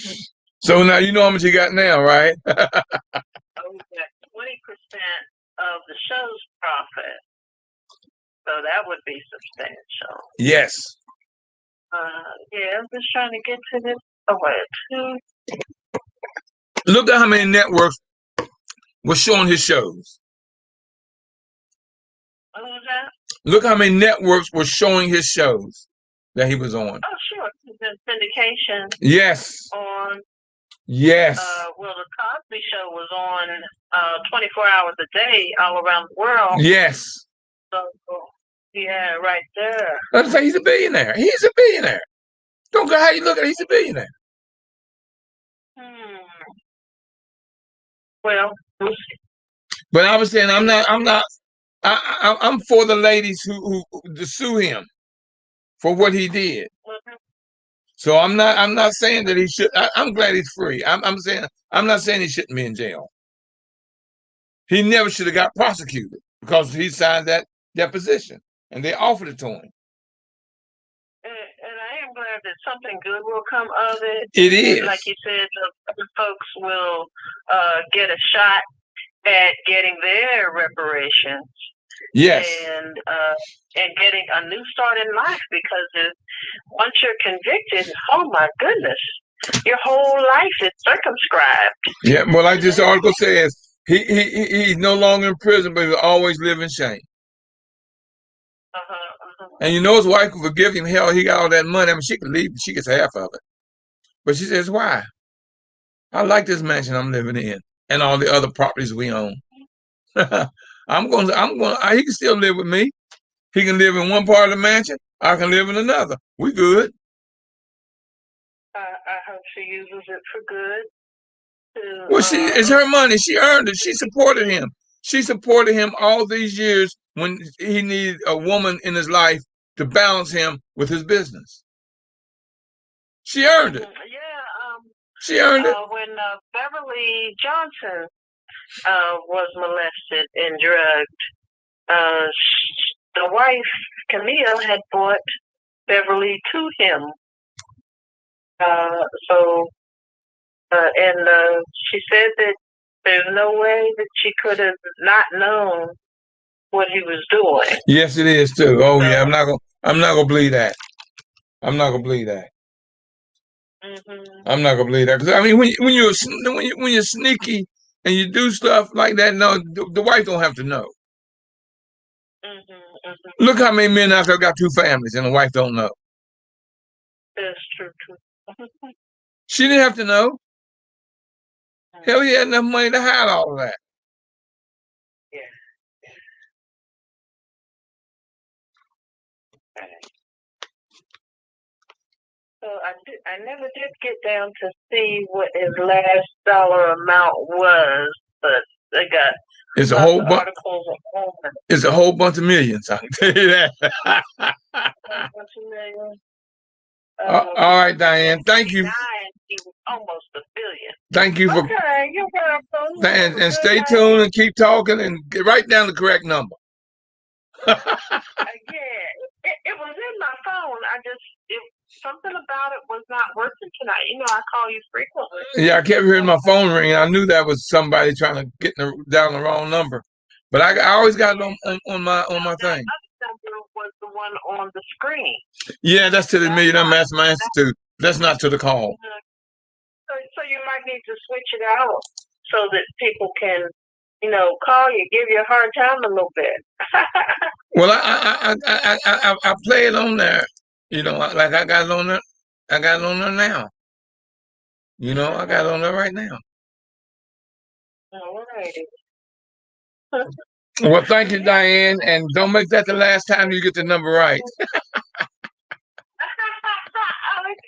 So now you know how much he got now, right? Oh, he got 20% of the show's profit. So that would be substantial. Yes. Yeah, I'm just trying to get to this. Oh, wait, Look at how many networks were showing his shows. What was that? Look how many networks were showing his shows that he was on. Oh, sure. The syndication. Yes. On. Yes. Well, the Cosby Show was on 24 hours a day all around the world. Yes. So, yeah, right there. Let's say he's a billionaire. He's a billionaire. Don't care how you look at it, he's a billionaire. Well, but I was saying I'm for the ladies who to sue him for what he did. So I'm not saying that he should. I'm glad he's free. I'm not saying he shouldn't be in jail. He never should have got prosecuted because he signed that deposition and they offered it to him. And I am glad that something good will come of it. It is. Like you said, the folks will get a shot at getting their reparations. Yes. And getting a new start in life, because once you're convicted, oh my goodness, your whole life is circumscribed. Yeah, well, like this article says, he's no longer in prison, but he'll always live in shame. And you know his wife could forgive him. Hell, he got all that money. I mean, she could leave. She gets half of it. But she says, why? I like this mansion I'm living in and all the other properties we own. He can still live with me. He can live in one part of the mansion. I can live in another. We good. I hope she uses it for good. Well, it's her money. She earned it. She supported him. She supported him all these years when he needed a woman in his life to balance him with his business. She earned it. Yeah. She earned it. When Beverly Johnson was molested and drugged, the wife, Camille, had brought Beverly to him. She said that there's no way that she could have not known what he was doing. Yes, it is too. Oh yeah, I'm not gonna believe that. I'm not gonna believe that. I'm not gonna believe that, because I mean, when you're sneaky and you do stuff like that, no, the wife don't have to know. Look how many men out there got two families and the wife don't know. That's true. She didn't have to know. Hell, he had enough money to hide all of that. Yeah. So I never did get down to see what his last dollar amount was, but they got it's a whole bunch. It's a whole bunch of millions. I can tell you that. A bunch of millions. All right, Diane. Thank you. He was almost $1 billion. Thank you for. Okay, you're welcome. And stay tuned and keep talking and write down the correct number. Yeah, it was in my phone. Something about it was not working tonight. You know, I call you frequently. Yeah, I kept hearing my phone ring. I knew that was somebody trying to get down the wrong number, but I always got it on my thing. That number was the one on the screen. Yeah, that's to the Millionaire Mastermind Institute. That's not to the call. might need to switch it out so that people can, call you, give you a hard time a little bit. Well, I play it on there. Like I got it on there. I got it on there now. I got it on there right now. All righty. Well, thank you, Diane, and don't make that the last time you get the number right.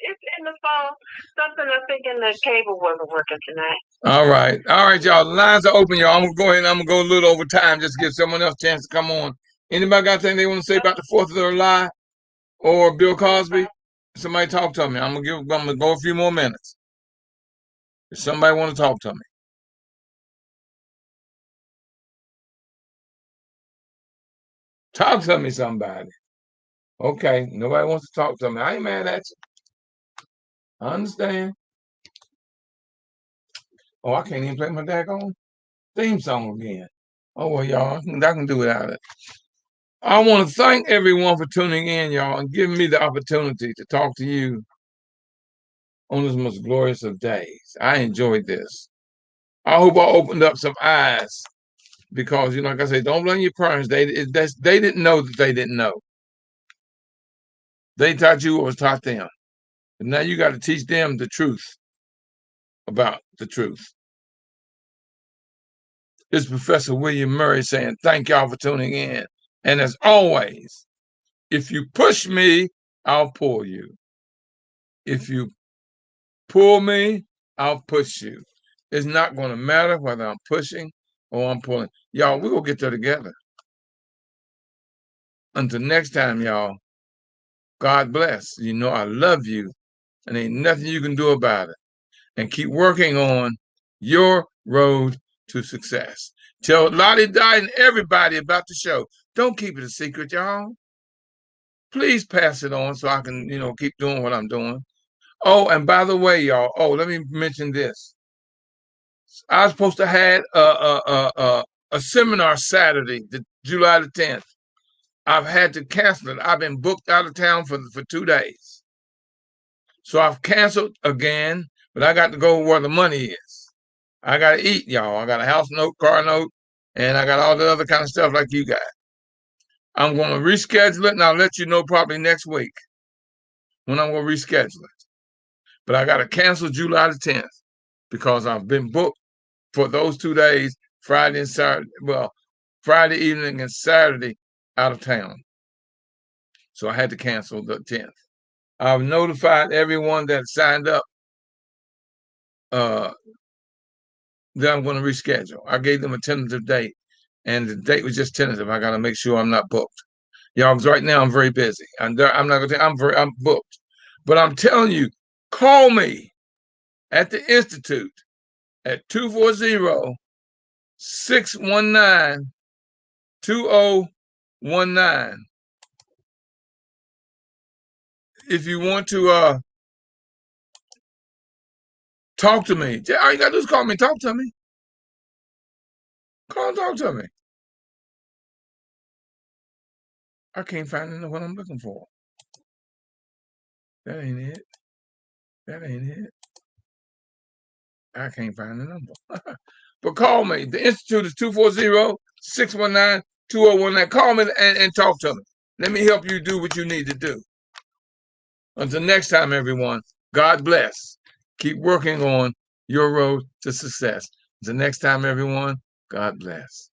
It's in the phone. Something I think in the cable wasn't working tonight. All right, y'all. The lines are open, y'all. I'm gonna go ahead and I'm gonna go a little over time just to give someone else a chance to come on. Anybody got anything they want to say about the 4th of July or Bill Cosby? Somebody talk to me. I'm gonna go a few more minutes. If somebody want to talk to me. Talk to me, somebody. Okay, nobody wants to talk to me. I ain't mad at you. I understand. Oh, I can't even play my daggone theme song again. Oh, well, y'all, I can do without it. I want to thank everyone for tuning in, y'all, and giving me the opportunity to talk to you on this most glorious of days. I enjoyed this. I hope I opened up some eyes because, like I say, don't blame your parents. They didn't know that they didn't know. They taught you what was taught them. And now you got to teach them the truth about the truth. It's Professor William Murray saying, thank y'all for tuning in. And as always, if you push me, I'll pull you. If you pull me, I'll push you. It's not going to matter whether I'm pushing or I'm pulling. Y'all, we're going to get there together. Until next time, y'all, God bless. I love you, and ain't nothing you can do about it. And keep working on your road to success. Tell Lottie Di and everybody about the show. Don't keep it a secret, y'all. Please pass it on so I can, keep doing what I'm doing. Oh, and by the way, y'all. Oh, let me mention this. I was supposed to have a seminar Saturday, July the 10th. I've had to cancel it. I've been booked out of town for 2 days. So I've canceled again, but I got to go where the money is. I got to eat, y'all. I got a house note, car note, and I got all the other kind of stuff like you got. I'm going to reschedule it, and I'll let you know probably next week when I'm going to reschedule it. But I got to cancel July the 10th because I've been booked for those 2 days, Friday and Saturday. Well, Friday evening and Saturday out of town. So I had to cancel the 10th. I've notified everyone that signed up that I'm going to reschedule. I gave them a tentative date, and the date was just tentative. I got to make sure I'm not booked. Y'all, because right now I'm very busy. I'm not going to I'm booked. But I'm telling you, call me at the Institute at 240-619-2019. If you want to talk to me, all you got to do is call me. Talk to me. Call and talk to me. I can't find what I'm looking for. That ain't it. That ain't it. I can't find the number. But call me. The Institute is 240-619-2019. Call me and talk to me. Let me help you do what you need to do. Until next time, everyone, God bless. Keep working on your road to success. Until next time, everyone, God bless.